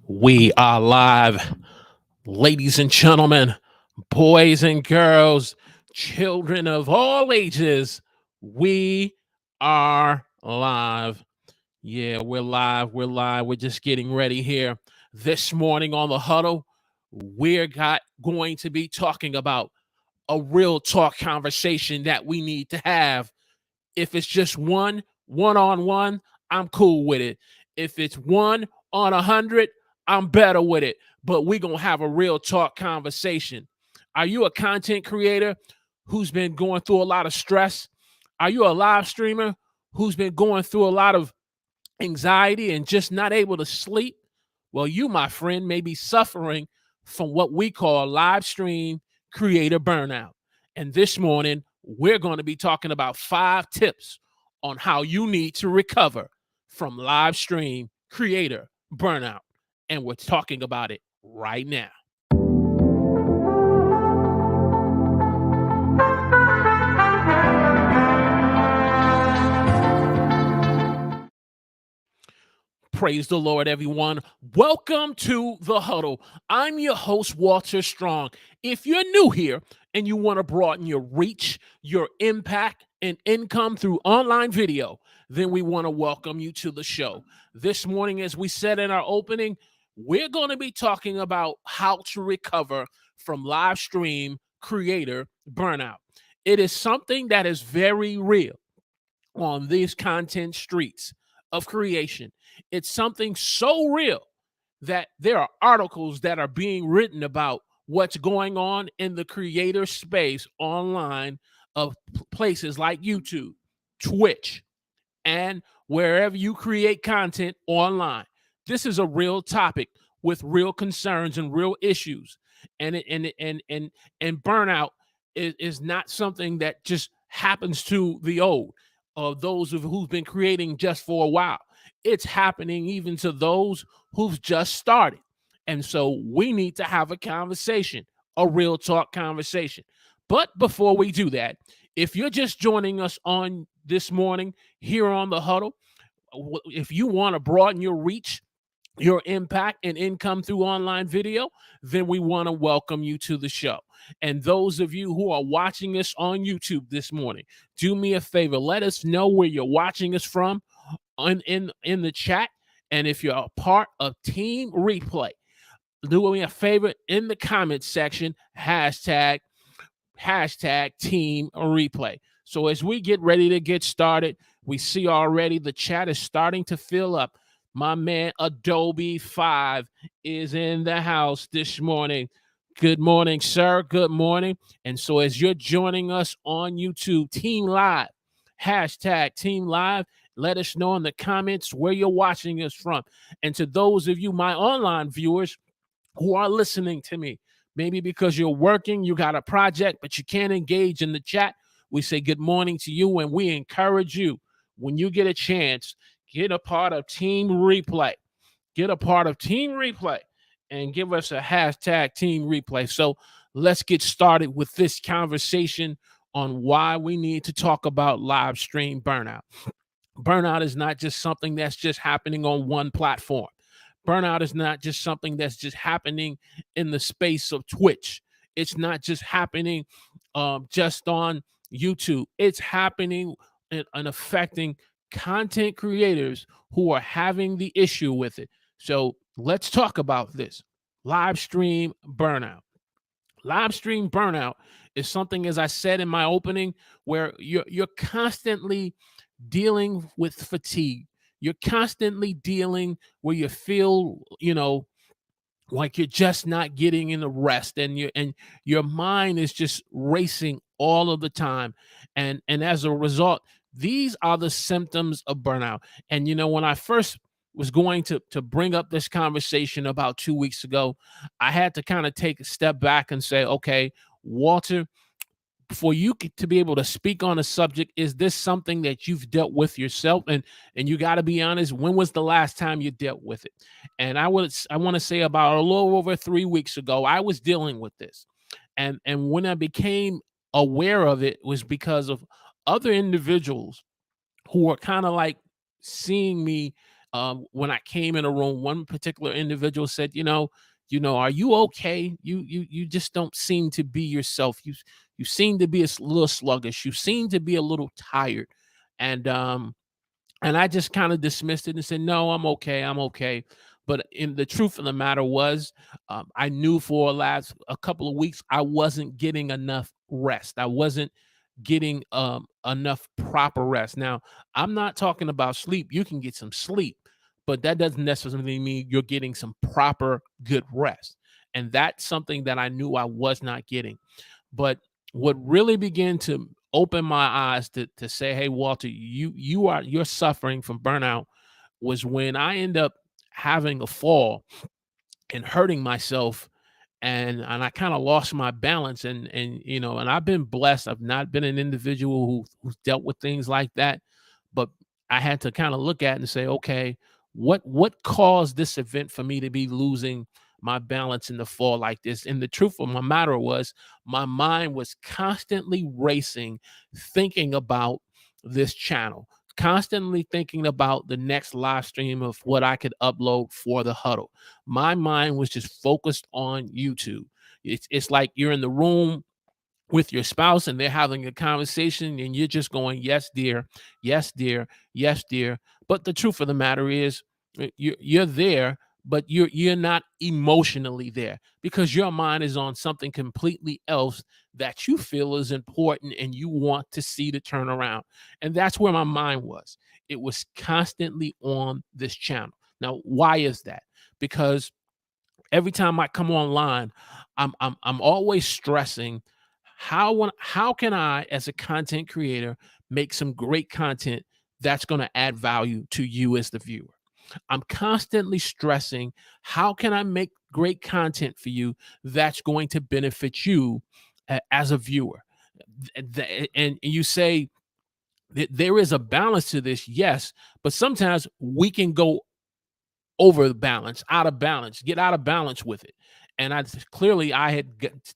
We are live, ladies and gentlemen, boys and girls, children of all ages. We are live. Yeah, we're live. We're live. We're just getting ready here. This morning on the huddle, going to be talking about a real talk conversation that we need to have. If it's just one on one, I'm cool with it. If it's one on 100, I'm better with it. But we're going to have a real talk conversation. Are you a content creator who's been going through a lot of stress? Are you a live streamer who's been going through a lot of anxiety and just not able to sleep? Well, you, my friend, may be suffering from what we call live stream creator burnout. And this morning, we're going to be talking about 5 tips on how you need to recover from live stream creator burnout. And we're talking about it right now. Praise the Lord, everyone. Welcome to the Huddle. I'm your host, Walter Strong. If you're new here and you want to broaden your reach, your impact, and income through online video, then we want to welcome you to the show. This morning, as we said in our opening, we're going to be talking about how to recover from live stream creator burnout. It is something that is very real on these content streets of creation. It's something so real that there are articles that are being written about what's going on in the creator space online of places like YouTube, Twitch, and wherever you create content online. This is a real topic with real concerns and real issues. And burnout is not something that just happens to the old or those who've been creating just for a while. It's happening even to those who've just started. And so we need to have a conversation, a real talk conversation. But before we do that, if you're just joining us on this morning here on the huddle, if you want to broaden your reach, your impact and income through online video, then we want to welcome you to the show. And those of you who are watching us on YouTube this morning, do me a favor, let us know where you're watching us from in the chat. And if you're a part of Team Replay, do me a favor in the comments section, hashtag Team Replay. So as we get ready to get started, we see already the chat is starting to fill up. My man Adobe 5 is in the house this morning. Good morning, sir. Good morning. And so as you're joining us on YouTube, Team Live, hashtag Team Live, let us know in the comments where you're watching us from. And to those of you, my online viewers who are listening to me, maybe because you're working, you got a project, but you can't engage in the chat, we say good morning to you, and we encourage you, when you get a chance, get a part of Team Replay. Get a part of Team Replay and give us a hashtag Team Replay. So let's get started with this conversation on why we need to talk about live stream burnout. Burnout is not just something that's just happening on one platform. Burnout is not just something that's just happening in the space of Twitch. It's not just happening just on YouTube. It's happening and affecting content creators who are having the issue with it. So let's talk about this. Live stream burnout. Live stream burnout is something, as I said in my opening, where you're constantly dealing with fatigue. You're constantly dealing where you feel, like you're just not getting in the rest, and your mind is just racing all of the time. And as a result, these are the symptoms of burnout. And when I first was going to bring up this conversation about 2 weeks ago, I had to kind of take a step back and say, okay, Walter, for you to be able to speak on a subject, is this something that you've dealt with yourself? And you got to be honest, when was the last time you dealt with it? And I want to say about a little over 3 weeks ago, I was dealing with this. And when I became aware of it was because of other individuals who were kind of like seeing me when I came in a room, one particular individual said, are you okay? You just don't seem to be yourself. You seem to be little sluggish. You seem to be a little tired. And I just kind of dismissed it and said, no, I'm okay. I'm okay. But in the truth of the matter was, I knew for a couple of weeks, I wasn't getting enough rest. I wasn't getting enough proper rest. Now, I'm not talking about sleep. You can get some sleep, but that doesn't necessarily mean you're getting some proper good rest. And that's something that I knew I was not getting. But what really began to open my eyes to say, hey, Walter, you're suffering from burnout, was when I end up having a fall and hurting myself, and I kind of lost my balance, and I've been blessed. I've not been an individual who's dealt with things like that, but I had to kind of look at it and say, okay, what caused this event for me to be losing my balance in the fall like this? And the truth of my matter was, my mind was constantly racing, thinking about this channel, constantly thinking about the next live stream of what I could upload for the huddle. My mind was just focused on YouTube. It's like you're in the room with your spouse and they're having a conversation and you're just going, yes, dear, yes, dear, yes, dear. But the truth of the matter is, you're there, but you're not emotionally there, because your mind is on something completely else that you feel is important and you want to see the turnaround. And that's where my mind was. It was constantly on this channel. Now, why is that? Because every time I come online, I'm always stressing, how can I, as a content creator, make some great content that's going to add value to you as the viewer. I'm constantly stressing, how can I make great content for you that's going to benefit you as a viewer? And you say that there is a balance to this, yes, but sometimes we can go over the balance, out of balance, get out of balance with it. And I had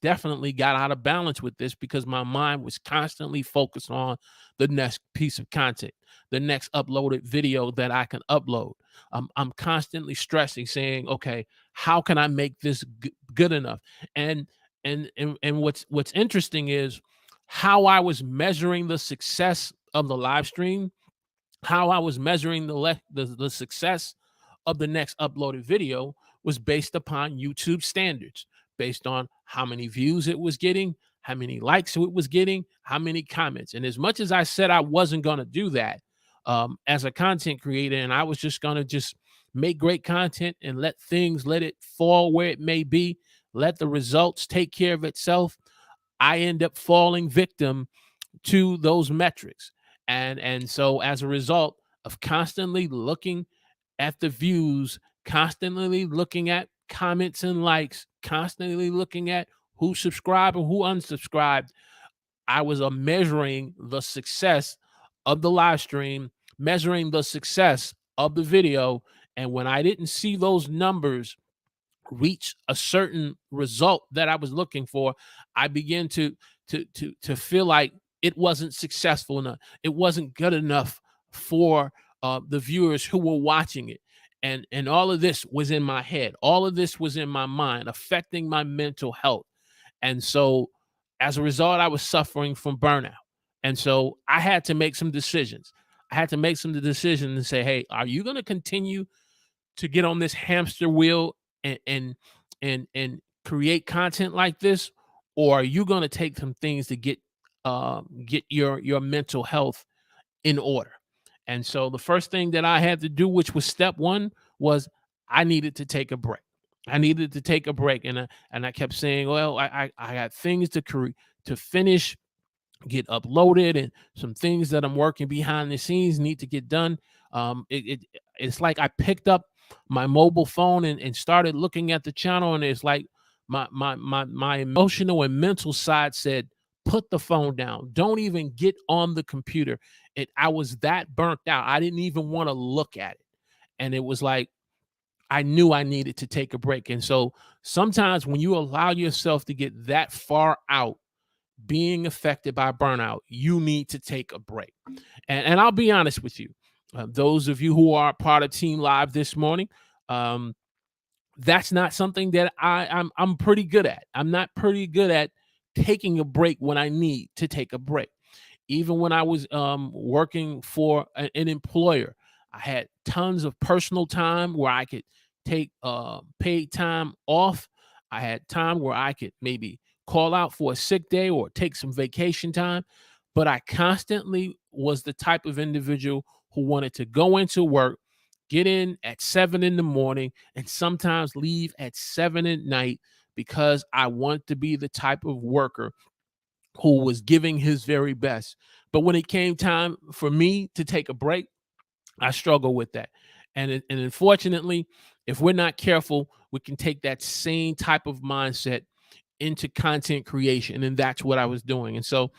definitely got out of balance with this, because my mind was constantly focused on the next piece of content, the next uploaded video that I can upload. I'm constantly stressing, saying, okay, how can I make this good enough? And what's interesting is how I was measuring the success of the live stream, how I was measuring the success of the next uploaded video was based upon YouTube standards, based on how many views it was getting, how many likes it was getting, how many comments. And as much as I said I wasn't going to do that as a content creator, and I was just going to just make great content and let it fall where it may be, let the results take care of itself, I end up falling victim to those metrics. And so as a result of constantly looking at the views, constantly looking at comments and likes, constantly looking at who subscribed and who unsubscribed, I was measuring the success of the live stream, measuring the success of the video. And when I didn't see those numbers reach a certain result that I was looking for, I began to feel like it wasn't successful enough. It wasn't good enough for the viewers who were watching it. And all of this was in my head. All of this was in my mind, affecting my mental health. And so as a result, I was suffering from burnout. And so I had to make some decisions. I had to make some decisions and say, hey, are you going to continue to get on this hamster wheel and create content like this, or are you going to take some things to get your mental health in order? And so the first thing that I had to do, which was step one, was I needed to take a break. I needed to take a break, and I kept saying, well, I got things to finish, get uploaded, and some things that I'm working behind the scenes need to get done. It's like I picked up my mobile phone and started looking at the channel, and it's like my emotional and mental side said, put the phone down, don't even get on the computer. I was that burnt out, I didn't even want to look at it. And it was like I knew I needed to take a break. And so sometimes when you allow yourself to get that far out being affected by burnout, you need to take a break. And I'll be honest with you, Those of you who are part of Team Live this morning, um, that's not something that I'm pretty good at. I'm not pretty good at taking a break when I need to take a break. Even when I was working for an employer, I had tons of personal time where I could take paid time off. I had time where I could maybe call out for a sick day or take some vacation time. But I constantly was the type of individual who wanted to go into work, get in at 7 in the morning, and sometimes leave at 7 at night because I want to be the type of worker who was giving his very best. But when it came time for me to take a break, I struggle with that. And unfortunately, if we're not careful, we can take that same type of mindset into content creation. And that's what I was doing. And so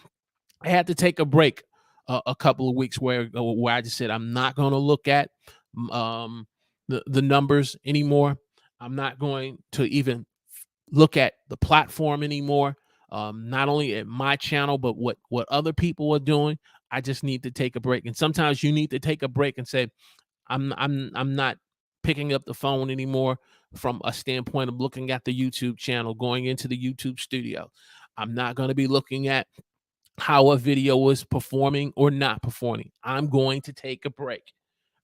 I had to take a break a couple of weeks where I just said, I'm not going to look at um, the numbers anymore. I'm not going to even look at the platform anymore. Not only at my channel, but what other people are doing. I just need to take a break. And sometimes you need to take a break and say, I'm not picking up the phone anymore from a standpoint of looking at the YouTube channel, going into the YouTube studio. I'm not going to be looking at how a video is performing or not performing. I'm going to take a break.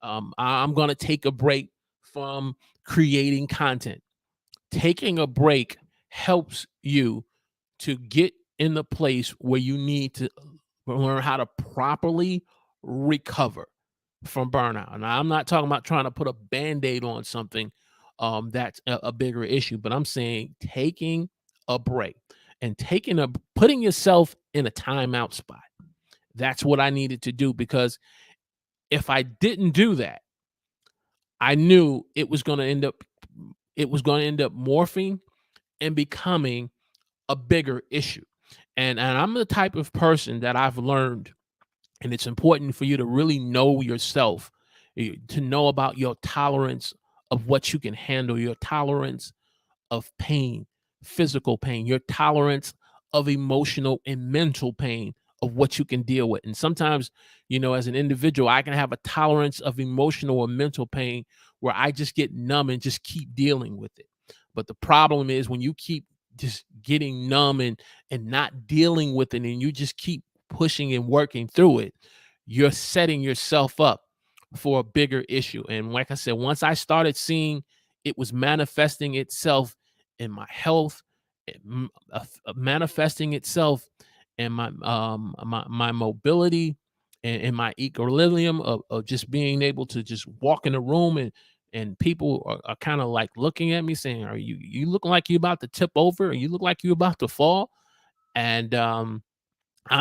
I'm going to take a break from creating content. Taking a break helps you to get in the place where you need to learn how to properly recover from burnout. And I'm not talking about trying to put a band-aid on something that's a bigger issue, but I'm saying taking a break and putting yourself in a timeout spot. That's what I needed to do, because if I didn't do that, I knew it was going to end up morphing and becoming a bigger issue. And I'm the type of person that I've learned, and it's important for you to really know yourself, to know about your tolerance of what you can handle, your tolerance of pain, physical pain, your tolerance of emotional and mental pain, of what you can deal with. And sometimes, as an individual, I can have a tolerance of emotional or mental pain where I just get numb and just keep dealing with it. But the problem is when you keep just getting numb and not dealing with it, and you just keep pushing and working through it, you're setting yourself up for a bigger issue. And like I said, once I started seeing it was manifesting itself in my health, manifesting itself in my mobility, and my equilibrium of just being able to just walk in the room, and people are kind of like looking at me saying, are you looking like you about to tip over, or you look like you about to fall? And I'm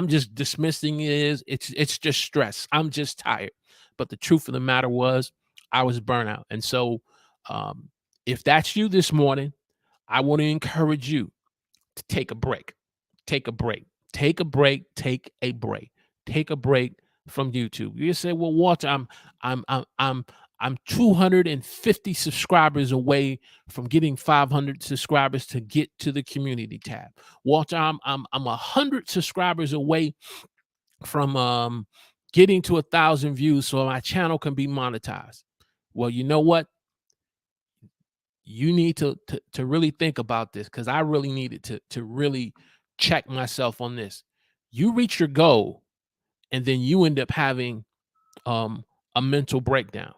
just dismissing it as it's just stress. I'm just tired. But the truth of the matter was, I was burnout. And so um, if that's you this morning, I want to encourage you to take a break. Take a break. Take a break. Take a break. Take a break from YouTube. You say, "Well, Walter, I'm 250 subscribers away from getting 500 subscribers to get to the community tab. Walter, I'm 100 subscribers away from getting to 1,000 views so my channel can be monetized." Well, you know what? You need to really think about this, because I really needed to really check myself on this. You reach your goal, and then you end up having a mental breakdown.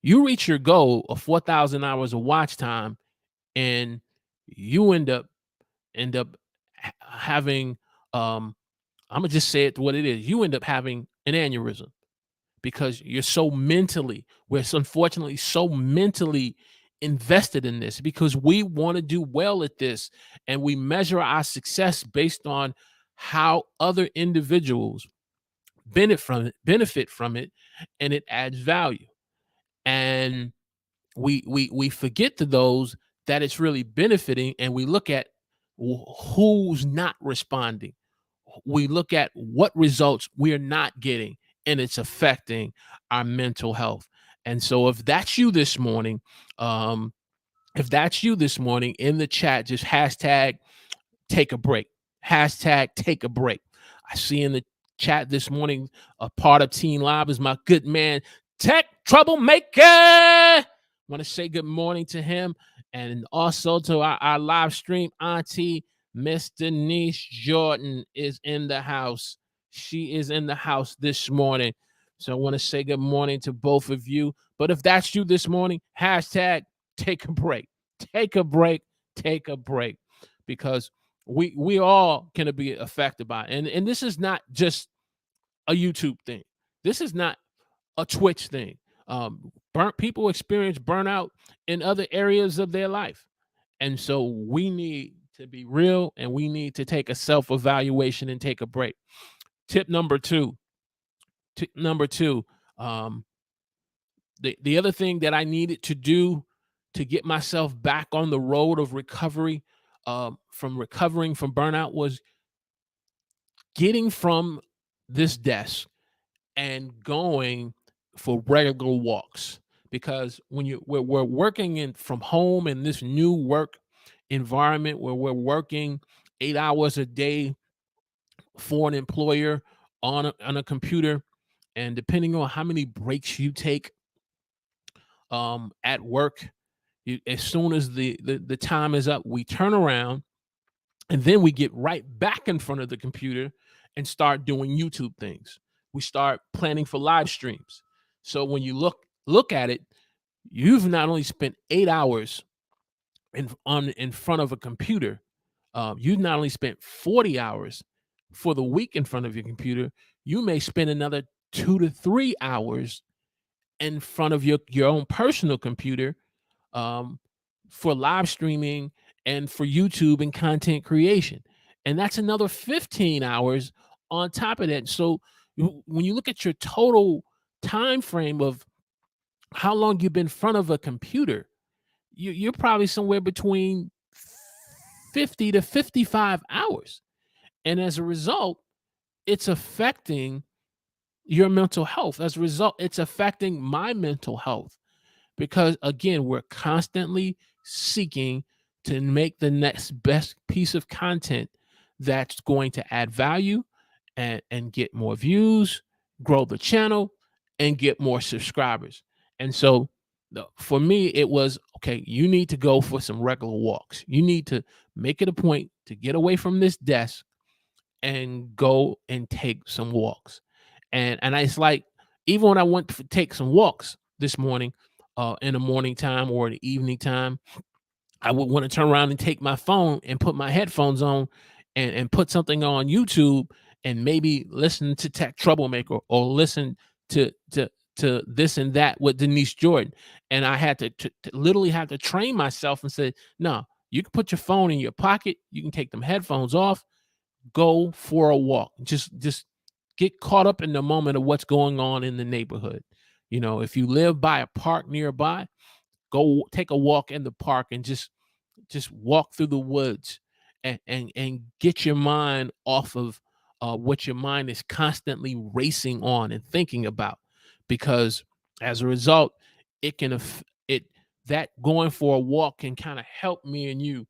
You reach your goal of 4,000 hours of watch time, and you end up having I'm gonna just say it what it is. You end up having an aneurysm, because we're unfortunately so mentally invested in this, because we want to do well at this, and we measure our success based on how other individuals benefit from it, and it adds value. And we forget to those that it's really benefiting, and we look at who's not responding. We look at what results we're not getting, and it's affecting our mental health. And so if that's you this morning, um, in the chat, just hashtag take a break. Hashtag take a break. I see in the chat this morning, a part of Team Live is my good man Tech Troublemaker. Want to say good morning to him, and also to our live stream auntie, Miss Denise Jordan, is in the house. She is in the house this morning. So I want to say good morning to both of you. But if that's you this morning, hashtag take a break. Take a break. Take a break. Because we all can be affected by it. And this is not just a YouTube thing. This is not a Twitch thing. People experience burnout in other areas of their life. And so we need to be real, and we need to take a self-evaluation and take a break. Tip number two. Um, the other thing that I needed to do to get myself back on the road of recovery, from recovering from burnout, was getting from this desk and going for regular walks. Because when we're working from home in this new work environment where we're working 8 hours a day for an employer on a computer, and depending on how many breaks you take at work, as soon as the time is up, we turn around and then we get right back in front of the computer and start doing YouTube things. We start planning for live streams. So when you look at it, you've not only spent 8 hours in front of a computer, you've not only spent 40 hours for the week in front of your computer, you may spend another 2 to 3 hours in front of your own personal computer, for live streaming and for YouTube and content creation. And that's another 15 hours on top of that. So when you look at your total time frame of how long you've been in front of a computer, you're probably somewhere between 50 to 55 hours. And as a result, it's affecting your mental health. As a result, it's affecting my mental health. Because again, we're constantly seeking to make the next best piece of content that's going to add value and get more views, grow the channel, and get more subscribers. And so for me, it was, okay, you need to go for some regular walks. You need to make it a point to get away from this desk and go and take some walks. And it's like, even when I went to take some walks this morning, in the morning time or the evening time, I would want to turn around and take my phone and put my headphones on and put something on YouTube and maybe listen to Tech Troublemaker or listen to this and that with Denise Jordan. And I had to literally have to train myself and say, no, you can put your phone in your pocket, you can take them headphones off, go for a walk. Just get caught up in the moment of what's going on in the neighborhood. If you live by a park nearby, go take a walk in the park and just walk through the woods and get your mind off of what your mind is constantly racing on and thinking about. Because as a result, that going for a walk can kind of help me and you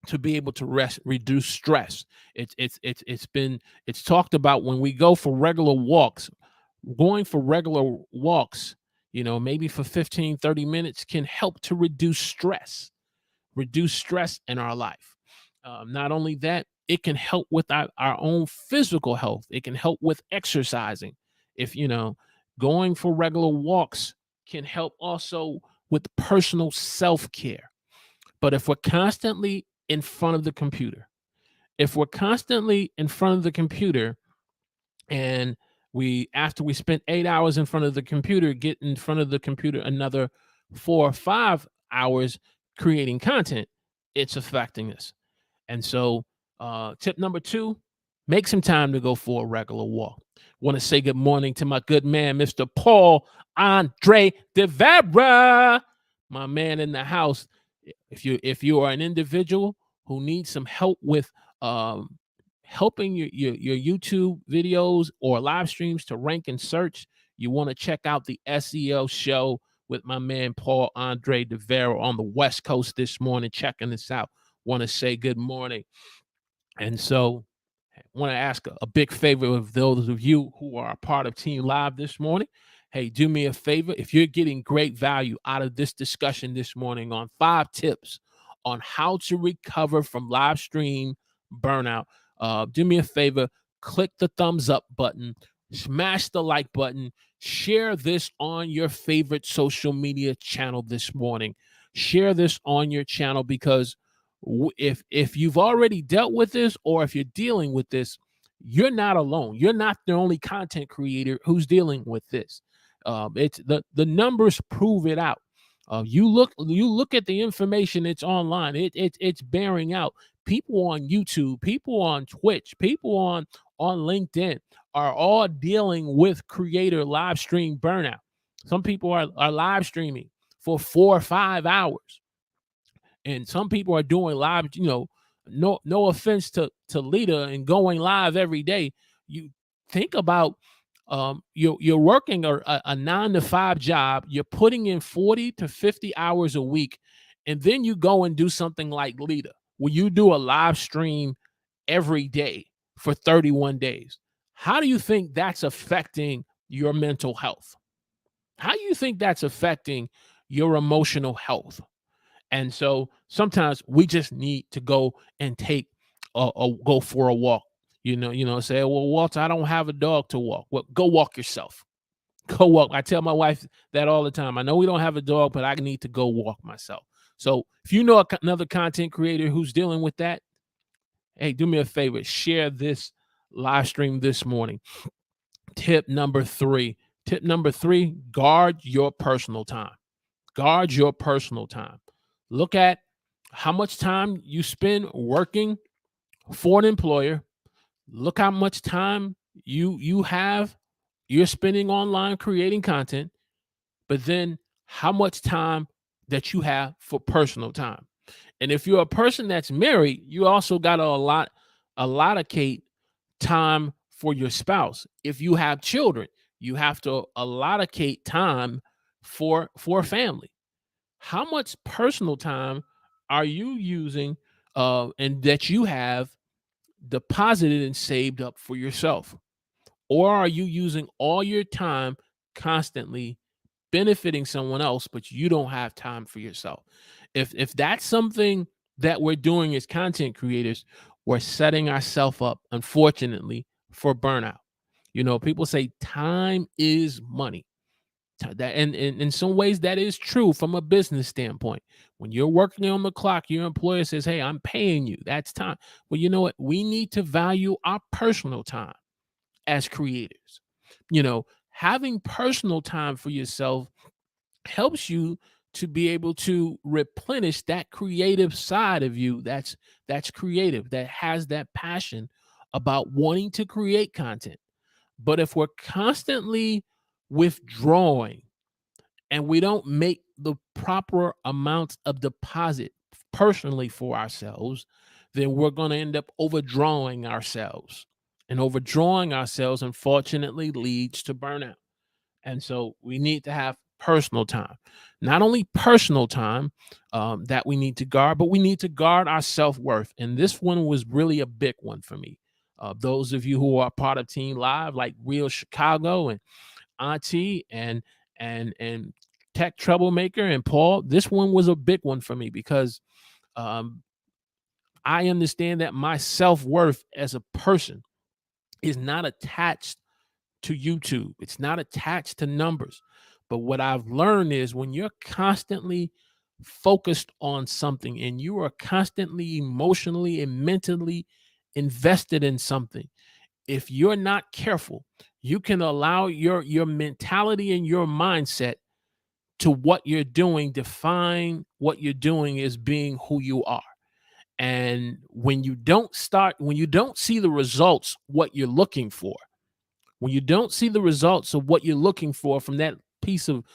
to be able to reduce stress. It's talked about when we go for regular walks. Going for regular walks, maybe for 15, 30 minutes, can help to reduce stress in our life. Not only that, it can help with our own physical health. It can help with exercising. If going for regular walks can help also with personal self-care. But if we're constantly in front of the computer, and after we spent 8 hours in front of the computer, get in front of the computer another 4 or 5 hours creating content, it's affecting us. And so tip number 2, make some time to go for a regular walk. Want to say good morning to my good man, Mr. Paul Andre Devera, my man in the house. If you are an individual who needs some help with helping your YouTube videos or live streams to rank and search, you want to check out the SEO show with my man Paul Andre Devera on the West Coast this morning, checking this out. Want to say good morning. And so I want to ask a big favor of those of you who are a part of Team Live this morning. Hey, do me a favor. If you're getting great value out of this discussion this morning on 5 tips on how to recover from live stream burnout, do me a favor, click the thumbs up button, smash the like button, share this on your favorite social media channel this morning. Share this on your channel because if you've already dealt with this or if you're dealing with this, you're not alone. You're not the only content creator who's dealing with this. It's the numbers prove it out. You look at the information. It's online. It's bearing out. People on YouTube, people on Twitch, people on LinkedIn are all dealing with creator live stream burnout. Some people are live streaming for 4 or 5 hours, and some people are doing live. No offense to Lita and going live every day. You think about you're working a 9 to 5 job. You're putting in 40 to 50 hours a week, and then you go and do something like Lita, where you do a live stream every day for 31 days. How do you think that's affecting your mental health? How do you think that's affecting your emotional health? And so sometimes we just need to go and go for a walk. Say, well, Walter, I don't have a dog to walk. Well, go walk yourself. Go walk. I tell my wife that all the time. I know we don't have a dog, but I need to go walk myself. So if you know another content creator who's dealing with that, hey, do me a favor, share this live stream this morning. Tip number three, guard your personal time. Guard your personal time. Look at how much time you spend working for an employer. Look how much time you're spending online creating content, but then how much time that you have for personal time. And if you're a person that's married, you also got to allocate time for your spouse. If you have children, you have to allocate time for family. How much personal time are you using and that you have deposited and saved up for yourself? Or are you using all your time constantly benefiting someone else, but you don't have time for yourself? If that's something that we're doing as content creators, we're setting ourselves up, unfortunately, for burnout. People say time is money. That and in some ways that is true from a business standpoint. When you're working on the clock, your employer says, "Hey, I'm paying you. That's time." Well, you know what? We need to value our personal time as creators. Having personal time for yourself helps you to be able to replenish that creative side of you that's creative, that has that passion about wanting to create content. But if we're constantly withdrawing and we don't make the proper amounts of deposit personally for ourselves, then we're going to end up overdrawing ourselves. And overdrawing ourselves, unfortunately, leads to burnout. And so we need to have personal time. Not only personal time that we need to guard, but we need to guard our self-worth. And this one was really a big one for me. Those of you who are part of Team Live, like Real Chicago and Auntie and Tech Troublemaker and Paul, this one was a big one for me because I understand that my self-worth as a person is not attached to YouTube. It's not attached to numbers. But what I've learned is when you're constantly focused on something and you are constantly emotionally and mentally invested in something, if you're not careful, you can allow your mentality and your mindset to what you're doing define what you're doing as being who you are. And when you don't see the results what you're looking for, when you don't see the results of what you're looking for from that piece of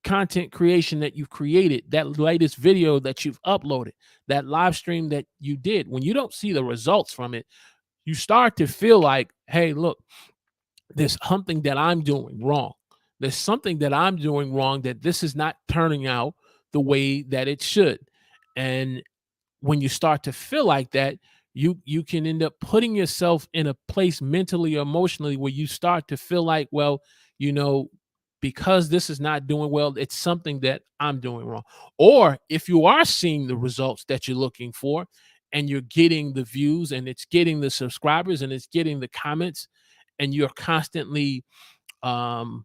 content creation that you've created, that latest video that you've uploaded, that live stream that you did, when you don't see the results from it, you start to feel like, hey, look, there's something that I'm doing wrong. There's something that I'm doing wrong, that this is not turning out the way that it should. And when you start to feel like that, you can end up putting yourself in a place mentally or emotionally where you start to feel like, well, you know, because this is not doing well, it's something that I'm doing wrong. Or if you are seeing the results that you're looking for and you're getting the views and it's getting the subscribers and it's getting the comments and you're constantly um,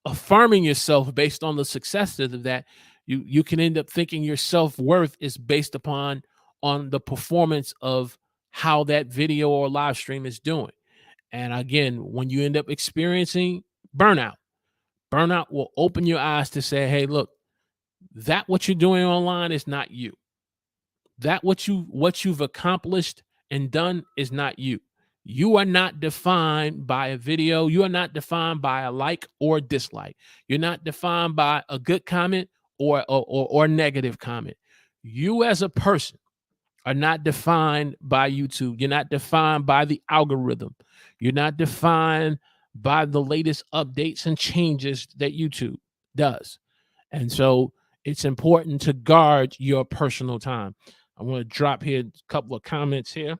affirming yourself based on the successes of that, you can end up thinking your self-worth is based upon on the performance of how that video or live stream is doing. And again, when you end up experiencing burnout, burnout will open your eyes to say, hey, look, that what you're doing online is not you. That what you've accomplished and done is not you. You are not defined by a video. You are not defined by a like or dislike. You're not defined by a good comment or negative comment. You as a person are not defined by YouTube. You're not defined by the algorithm. You're not defined by the latest updates and changes that YouTube does. And so it's important to guard your personal time. I want to drop here a couple of comments here.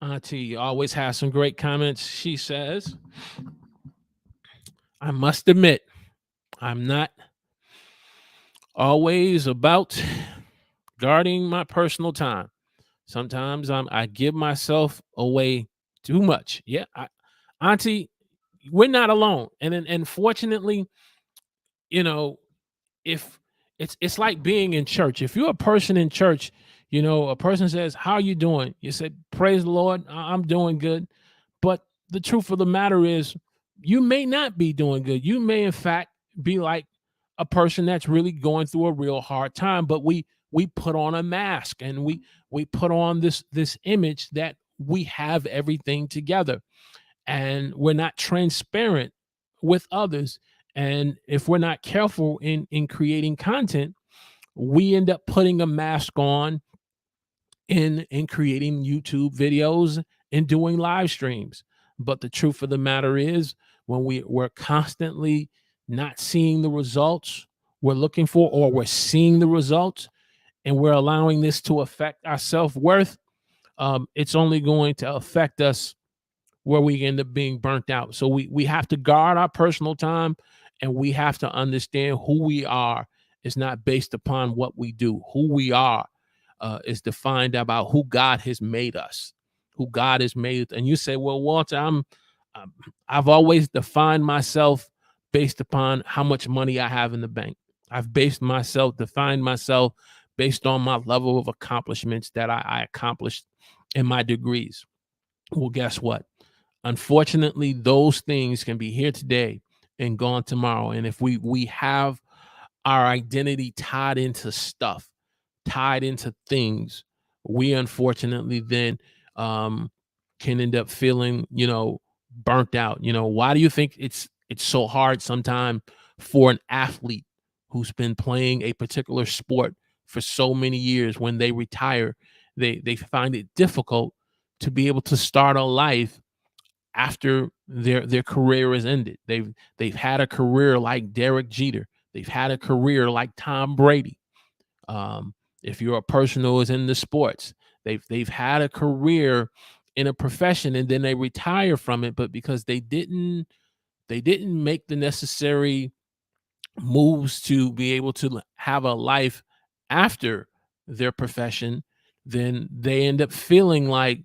Auntie always has some great comments. She says, I must admit, I'm not always about guarding my personal time. Sometimes I give myself away too much. Yeah, Auntie, we're not alone. And fortunately, you know, if it's like being in church. If you're a person in church, a person says, "How are you doing?" You said, "Praise the Lord, I'm doing good." But the truth of the matter is, you may not be doing good. You may, in fact, be like a person that's really going through a real hard time. But we put on a mask and we put on this image that we have everything together, and we're not transparent with others. And if we're not careful in creating content, we end up putting a mask on in creating YouTube videos and doing live streams. But the truth of the matter is, when we're constantly not seeing the results we're looking for, or we're seeing the results and we're allowing this to affect our self-worth, it's only going to affect us where we end up being burnt out. So we have to guard our personal time, and we have to understand who we are is not based upon what we do. Who we are is defined about who God has made us, who God has made. And you say, well, Walter, I've always defined myself based upon how much money I have in the bank. I've defined myself based on my level of accomplishments that I accomplished in my degrees. Well, guess what? Unfortunately, those things can be here today and gone tomorrow. And if we have our identity tied into stuff, tied into things, we unfortunately then can end up feeling, burnt out. Why do you think it's so hard sometimes for an athlete who's been playing a particular sport for so many years? When they retire, they find it difficult to be able to start a life after their career is ended. They've had a career like Derek Jeter. They've had a career like Tom Brady. If you're a person who is in the sports, they've had a career in a profession and then they retire from it, but because they didn't make the necessary moves to be able to have a life after their profession, then they end up feeling like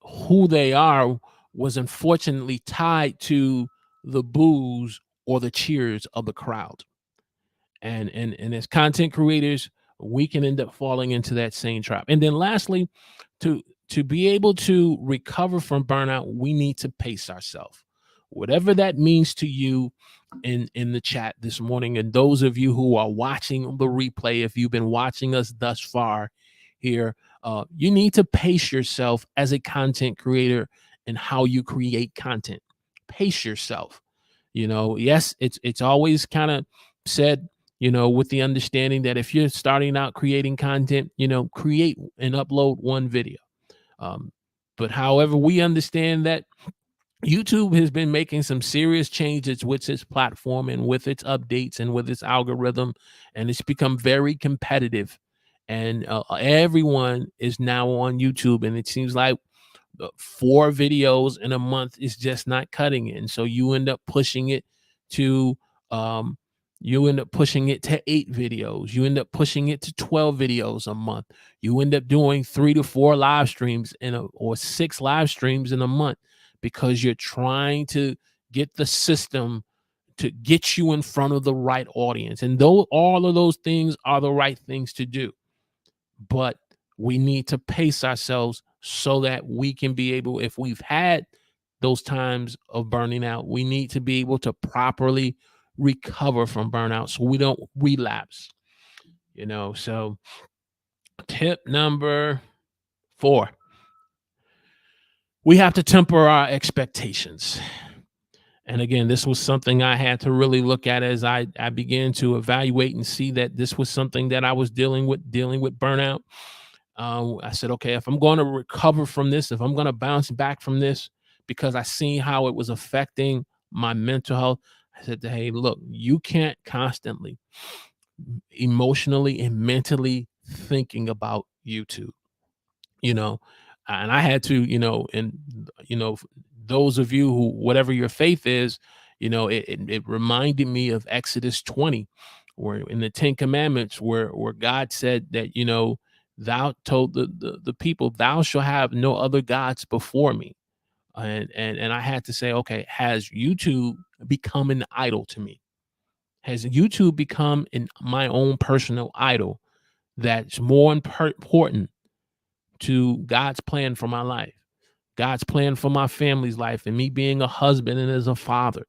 who they are was unfortunately tied to the boos or the cheers of the crowd. And as content creators, we can end up falling into that same trap. And then lastly, to be able to recover from burnout, we need to pace ourselves. Whatever that means to you in the chat this morning, and those of you who are watching the replay, if you've been watching us thus far here, you need to pace yourself as a content creator and how you create content. Pace yourself. Yes, it's always kind of said, with the understanding that if you're starting out creating content, create and upload one video. But however, we understand that YouTube has been making some serious changes with its platform and with its updates and with its algorithm, and it's become very competitive. And everyone is now on YouTube, and it seems like 4 videos in a month is just not cutting it. And so you end up pushing it to um, 8 videos. You end up pushing it to 12 videos a month. You end up doing 3 to 4 live streams or 6 live streams in a month, because you're trying to get the system to get you in front of the right audience. And though all of those things are the right things to do, but we need to pace ourselves so that we can be able, if we've had those times of burning out, we need to be able to properly recover from burnout so we don't relapse. So tip number 4, we have to temper our expectations. And again, this was something I had to really look at as I began to evaluate and see that this was something that I was dealing with burnout. I said, okay, if I'm going to recover from this, if I'm going to bounce back from this, because I seen how it was affecting my mental health, I said, hey, look, you can't constantly emotionally and mentally thinking about YouTube, and I had to, those of you who, whatever your faith is, it reminded me of Exodus 20, where in the 10 Commandments, where God said that, thou told the people, thou shall have no other gods before me. And I had to say, okay, has YouTube become an idol to me? Has YouTube become my own personal idol that's more important to God's plan for my life, God's plan for my family's life, and me being a husband and as a father?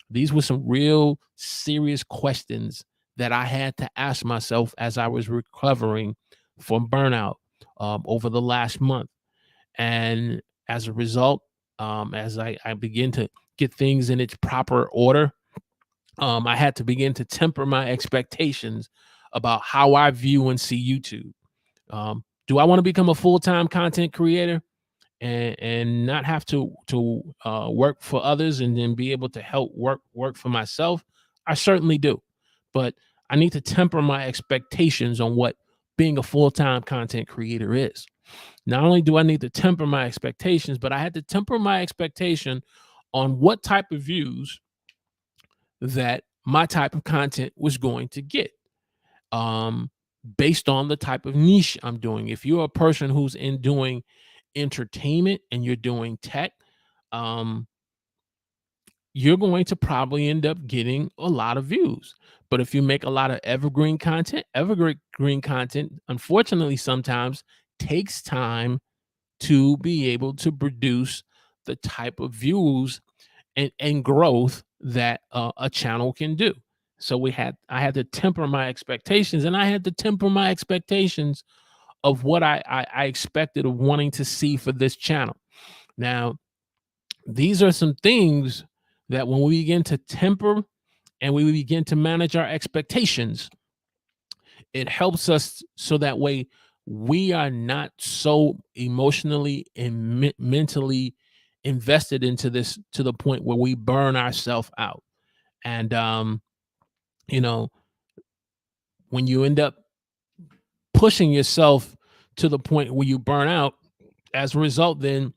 These were some real serious questions that I had to ask myself as I was recovering from burnout over the last month. And as a result, as I begin to get things in its proper order, I had to begin to temper my expectations about how I view and see YouTube. Do I want to become a full-time content creator and not have to work for others and then be able to help work for myself? I certainly do, but I need to temper my expectations on what being a full-time content creator is. Not only do I need to temper my expectations, but I had to temper my expectation on what type of views that my type of content was going to get, um, based on the type of niche I'm doing. If you're a person who's in doing entertainment and you're doing tech, um, you're going to probably end up getting a lot of views. But if you make a lot of evergreen content, unfortunately, sometimes takes time to be able to produce the type of views and growth that a channel can do. So I had to temper my expectations, and I had to temper my expectations of what I expected of wanting to see for this channel. Now, these are some things that when we begin to temper and we begin to manage our expectations, it helps us so that way we are not so emotionally and mentally invested into this to the point where we burn ourselves out. And you know, when you end up pushing yourself to the point where you burn out, as a result, then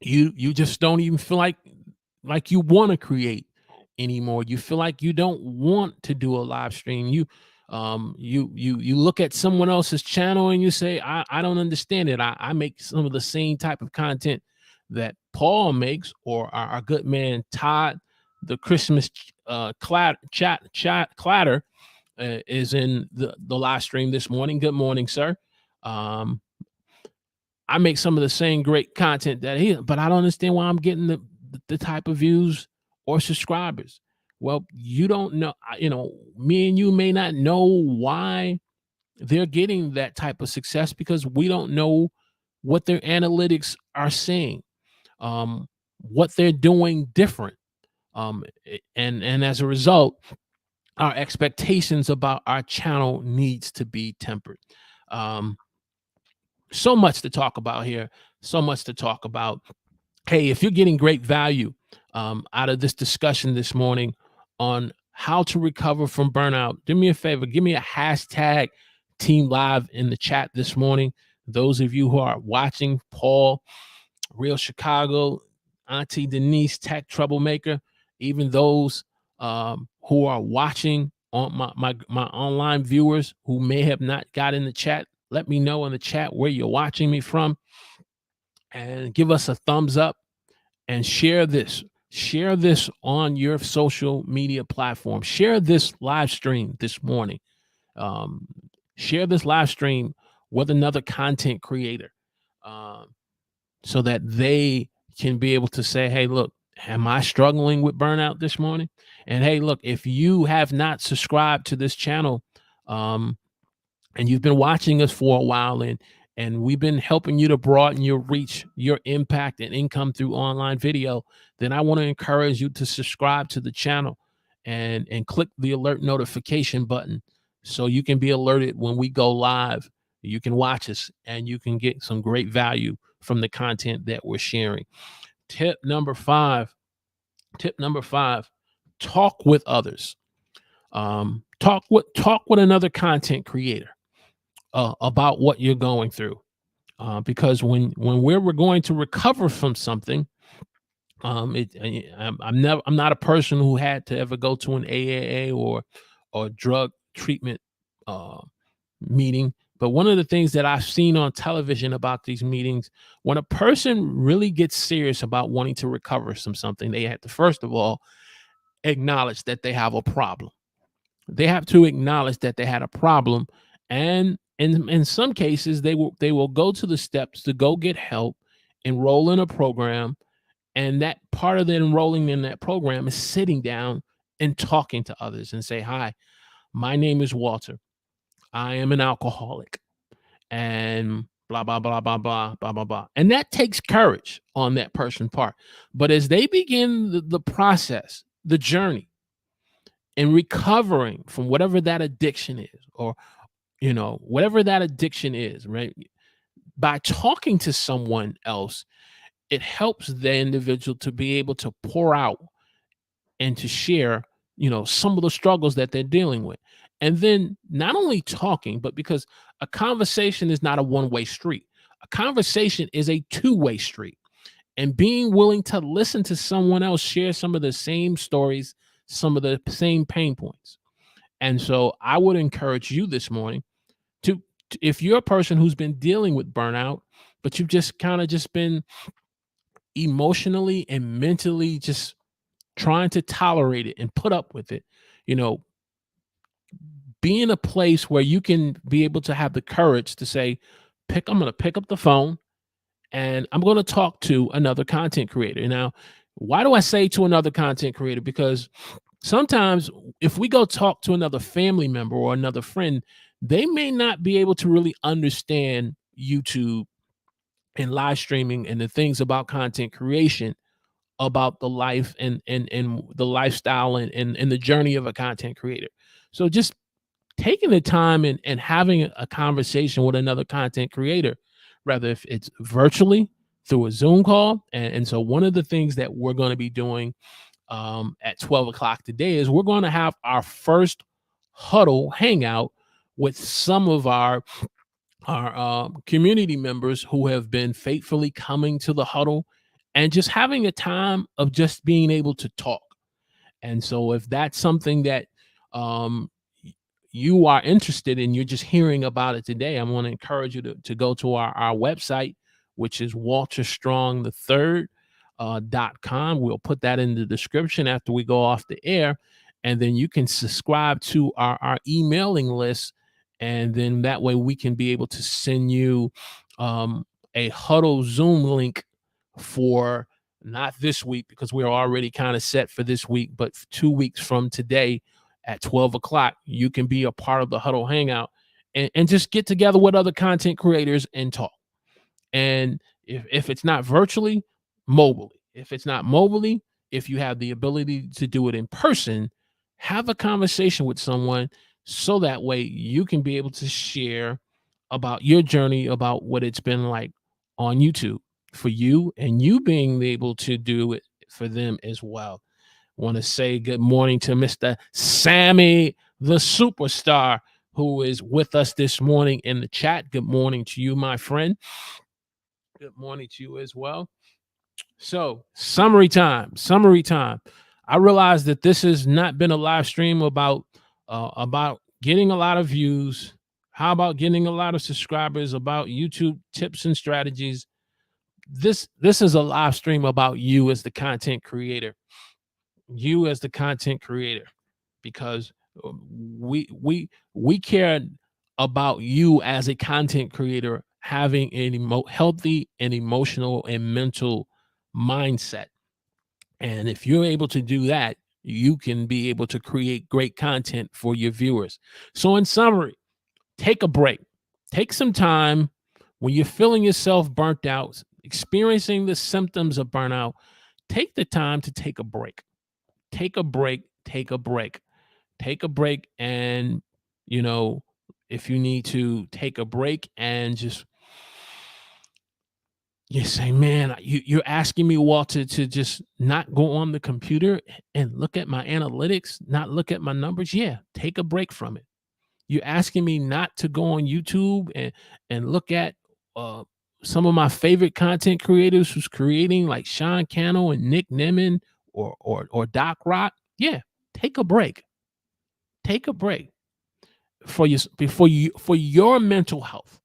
you just don't even feel like you want to create anymore. You feel like you don't want to do a live stream. You look at someone else's channel and you say, I don't understand it. I make some of the same type of content that Paul makes, or our good man Todd, the Christmas clatter, is in the live stream this morning. Good morning, sir. I make some of the same great content that he, but I don't understand why I'm getting the type of views or subscribers. Well, you don't know, me and you may not know why they're getting that type of success, because we don't know what their analytics are saying, what they're doing different. And as a result, our expectations about our channel needs to be tempered. So much to talk about here. So much to talk about. Hey, if you're getting great value out of this discussion this morning on how to recover from burnout, do me a favor, give me a hashtag Team Live in the chat this morning. Those of you who are watching, Paul, Real Chicago, Auntie Denise, Tech Troublemaker, even those who are watching on my online viewers who may have not got in the chat. Let me know in the chat where you're watching me from, and give us a thumbs up and share this. Share this on your social media platform. Share this live stream this morning. Um, Share this live stream with another content creator, um, so that they can be able to say, hey, look, am I struggling with burnout this morning? And hey, look, if you have not subscribed to this channel, um, and you've been watching us for a while, and we've been helping you to broaden your reach, your impact and income through online video, then I want to encourage you to subscribe to the channel and click the alert notification button so you can be alerted when we go live. You can watch us and you can get some great value from the content that we're sharing. Tip number five, talk with others. Talk with another content creator about what you're going through, because when we're going to recover from something, I'm not a person who had to ever go to an AAA or drug treatment uh, meeting. But one of the things that I've seen on television about these meetings, when a person really gets serious about wanting to recover from something, they have to first of all acknowledge that they have a problem. They have to acknowledge that they had a problem, and in some cases they will go to the steps to go get help, enroll in a program, and that part of the enrolling in that program is sitting down and talking to others and say, hi, my name is Walter. I am an alcoholic, and blah blah blah blah blah blah blah blah. And that takes courage on that person's part. But as they begin the process, the journey, in recovering from whatever that addiction is, or whatever that addiction is, right? By talking to someone else, it helps the individual to be able to pour out and to share, some of the struggles that they're dealing with. And then not only talking, but because a conversation is not a one-way street, a conversation is a two-way street. And being willing to listen to someone else share some of the same stories, some of the same pain points. And so I would encourage you this morning to if you're a person who's been dealing with burnout, but you've just kind of just been emotionally and mentally just trying to tolerate it and put up with it, be in a place where you can be able to have the courage to say, I'm going to pick up the phone and I'm going to talk to another content creator. Now, why do I say to another content creator? Because sometimes if we go talk to another family member or another friend, they may not be able to really understand YouTube and live streaming and the things about content creation, about the life and the lifestyle and the journey of a content creator. So just taking the time and having a conversation with another content creator, rather if it's virtually through a Zoom call. And so one of the things that we're going to be doing at 12 o'clock today is we're going to have our first Huddle hangout with some of our community members who have been faithfully coming to the Huddle and just having a time of just being able to talk. And so if that's something that you are interested in, you're just hearing about it today, I want to encourage you to go to our website, which is walterstrongthird.com. We'll put that in the description after we go off the air. And then you can subscribe to our emailing list. And then that way we can be able to send you a Huddle Zoom link for not this week, because we're already kind of set for this week, but 2 weeks from today at 12 o'clock, you can be a part of the Huddle Hangout and just get together with other content creators and talk. And if it's not virtually, mobilely. If it's not mobilely, if you have the ability to do it in person, have a conversation with someone so that way you can be able to share about your journey, about what it's been like on YouTube for you, and you being able to do it for them as well. Want to say good morning to Mr. Sammy, the superstar, who is with us this morning in the chat. Good morning to you, my friend. Good morning to you as well. So, summary time. Summary time. I realized that this has not been a live stream about getting a lot of views. How about getting a lot of subscribers? About YouTube tips and strategies. This is a live stream about you as the content creator. You as the content creator, because we care about you as a content creator having an healthy and emotional and mental mindset. And if you're able to do that, you can be able to create great content for your viewers. So in summary, take a break. Take some time when you're feeling yourself burnt out, experiencing the symptoms of burnout. Take the time to take a break. Take a break. Take a break. Take a break. And, you know, if you need to take a break and just you say, man, you're asking me, Walter, to just not go on the computer and look at my analytics, not look at my numbers. Yeah, take a break from it. You're asking me not to go on YouTube and look at uh, some of my favorite content creators who's creating, like Sean Cannell and Nick Nemeth or Doc Rock. Yeah, take a break. Take a break for your mental health,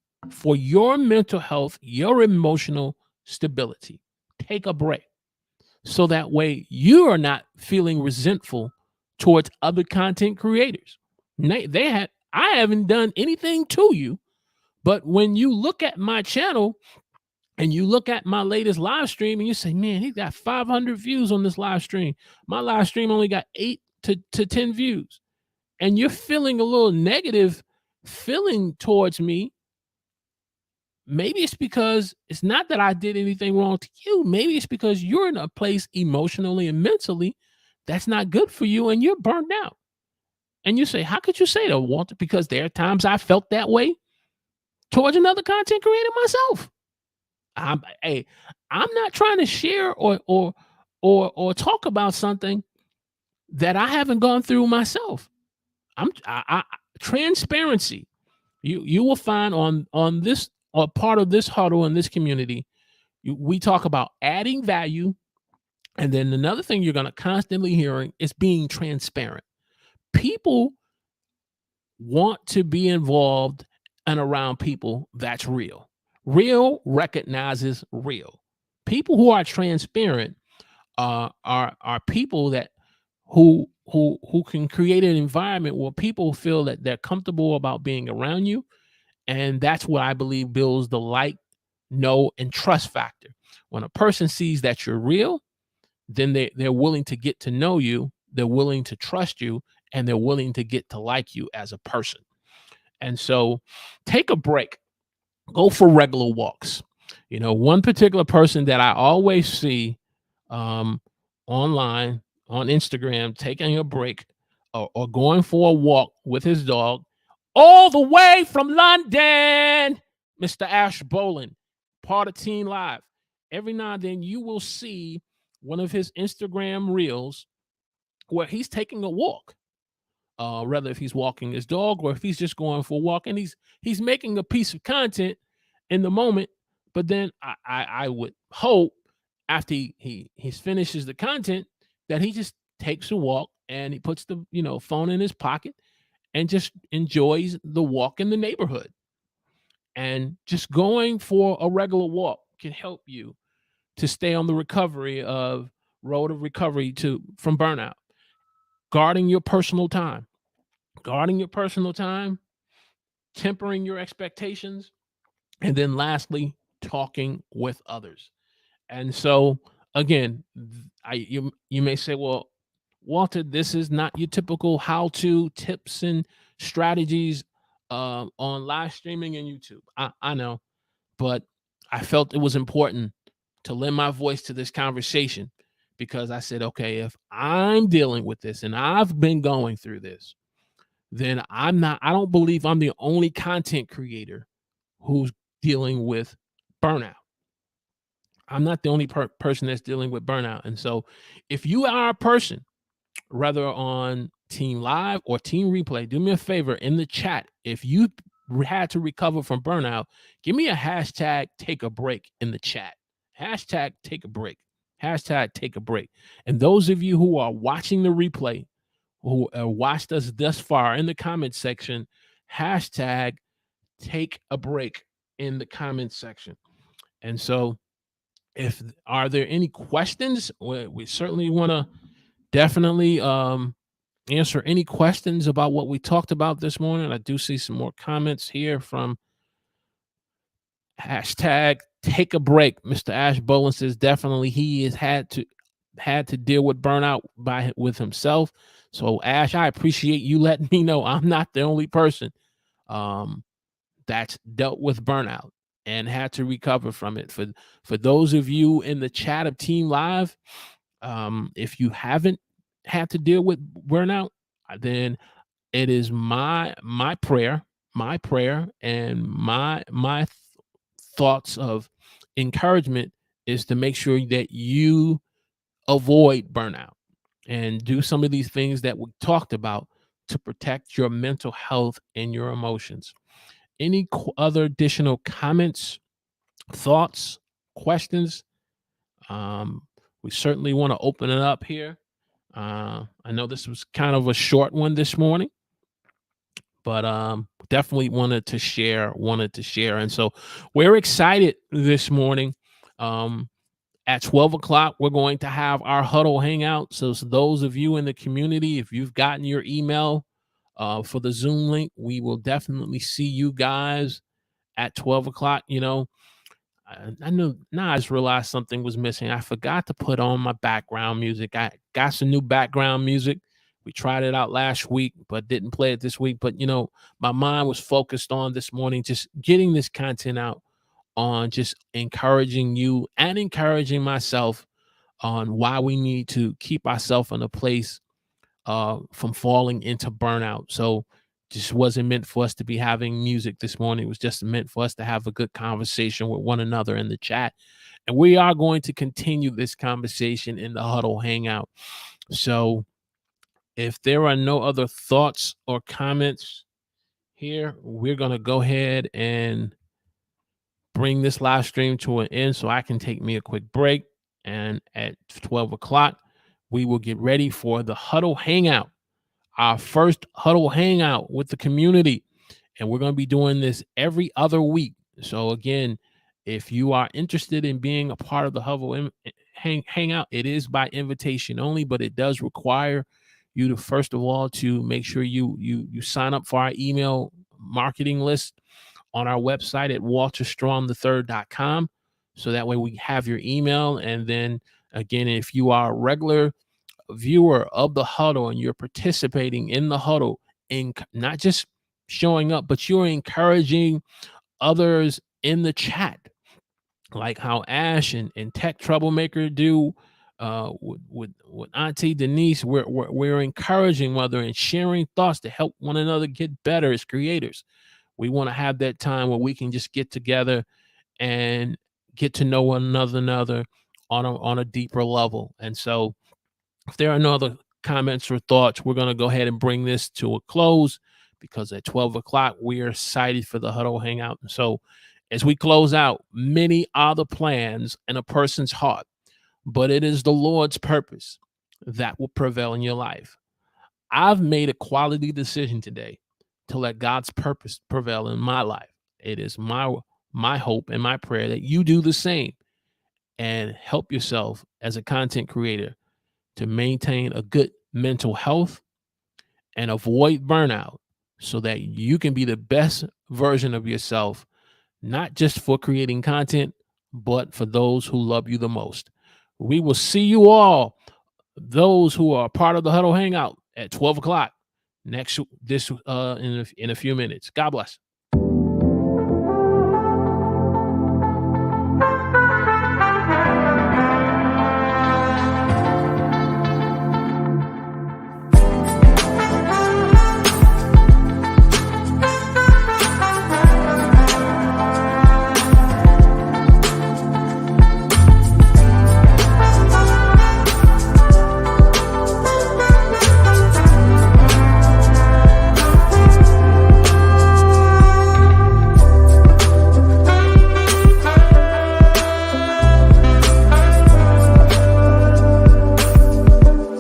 your emotional stability. Take a break so that way you are not feeling resentful towards other content creators. I haven't done anything to you, but when you look at my channel and you look at my latest live stream and you say, man, he got 500 views on this live stream. My live stream only got 8 to 10 views. And you're feeling a little negative feeling towards me. Maybe it's because it's not that I did anything wrong to you. Maybe it's because you're in a place emotionally and mentally that's not good for you and you're burned out. And you say, how could you say that, Walter? Because there are times I felt that way towards another content creator myself. I'm not trying to share or talk about something that I haven't gone through myself. Transparency. You will find on this or part of this huddle in this community, we talk about adding value, and then another thing you're going to constantly hearing is being transparent. People want to be involved and around people that's real. Real recognizes real. People who are transparent are people that who can create an environment where people feel that they're comfortable about being around you. And that's what I believe builds the like, know, and trust factor. When a person sees that you're real, then they're willing to get to know you, they're willing to trust you, and they're willing to get to like you as a person. And so take a break, go for regular walks. You know, one particular person that I always see online on Instagram taking a break or going for a walk with his dog all the way from London, Mr. Ash Bolin, part of Teen Live. Every now and then you will see one of his Instagram reels where he's taking a walk. Rather if he's walking his dog or if he's just going for a walk, and he's making a piece of content in the moment. But then I would hope after he finishes the content that he just takes a walk and he puts the phone in his pocket and just enjoys the walk in the neighborhood. And just going for a regular walk can help you to stay on the road of recovery from burnout. Guarding your personal time, tempering your expectations, and then lastly, talking with others. And so again, you may say, well, Walter, this is not your typical how-to tips and strategies on live streaming and YouTube. I know, but I felt it was important to lend my voice to this conversation because I said, okay, if I'm dealing with this and I've been going through this, then I don't believe I'm the only content creator who's dealing with burnout. I'm not the only person that's dealing with burnout. And so if you are a person, whether on Team Live or Team Replay, do me a favor in the chat. If you had to recover from burnout, give me a hashtag take a break in the chat. Hashtag take a break. Hashtag take a break. And those of you who are watching the replay, who watched us thus far in the comment section, hashtag take a break in the comment section. And so, if are there any questions, we certainly want to definitely answer any questions about what we talked about this morning. I do see some more comments here from hashtag take a break. Mr. Ash Bolin says definitely he has had to deal with burnout with himself. So Ash, I appreciate you letting me know I'm not the only person that's dealt with burnout and had to recover from it. For those of you in the chat of Team Live, if you haven't had to deal with burnout, then it is my prayer, and my thoughts of encouragement is to make sure that you avoid burnout and do some of these things that we talked about to protect your mental health and your emotions. Any other additional comments, thoughts, questions? We certainly want to open it up here. I know this was kind of a short one this morning, but definitely wanted to share. And so we're excited this morning. At 12 o'clock, we're going to have our Huddle Hangout. So those of you in the community, if you've gotten your email for the Zoom link, we will definitely see you guys at 12 o'clock. You know, I knew now I just realized something was missing. I forgot to put on my background music. I got some new background music. We tried it out last week, but didn't play it this week. But, you know, my mind was focused on this morning, just getting this content out, on just encouraging you and encouraging myself on why we need to keep ourselves in a place from falling into burnout. So just wasn't meant for us to be having music this morning. It was just meant for us to have a good conversation with one another in the chat. And we are going to continue this conversation in the Huddle Hangout. So if there are no other thoughts or comments here, we're going to go ahead and bring this live stream to an end so I can take me a quick break. And at 12 o'clock, we will get ready for the Huddle Hangout, our first Huddle Hangout with the community. And we're going to be doing this every other week. So again, if you are interested in being a part of the Huddle Hangout, it is by invitation only, but it does require you to, first of all, to make sure you sign up for our email marketing list on our website at walterstromthird.com. So that way we have your email. And then again, if you are a regular viewer of the Huddle and you're participating in the Huddle, in not just showing up, but you're encouraging others in the chat, like how Ash and Tech Troublemaker do with Auntie Denise. We're encouraging whether and sharing thoughts to help one another get better as creators. We want to have that time where we can just get together and get to know one another on a deeper level. And so if there are no other comments or thoughts, we're going to go ahead and bring this to a close, because at 12 o'clock, we are excited for the Huddle Hangout. And so as we close out, many are the plans in a person's heart, but it is the Lord's purpose that will prevail in your life. I've made a quality decision today to let God's purpose prevail in my life. It is my hope and my prayer that you do the same and help yourself as a content creator to maintain a good mental health and avoid burnout, so that you can be the best version of yourself, not just for creating content, but for those who love you the most. We will see you all, those who are part of the Huddle Hangout, at 12 o'clock in a few minutes. God bless.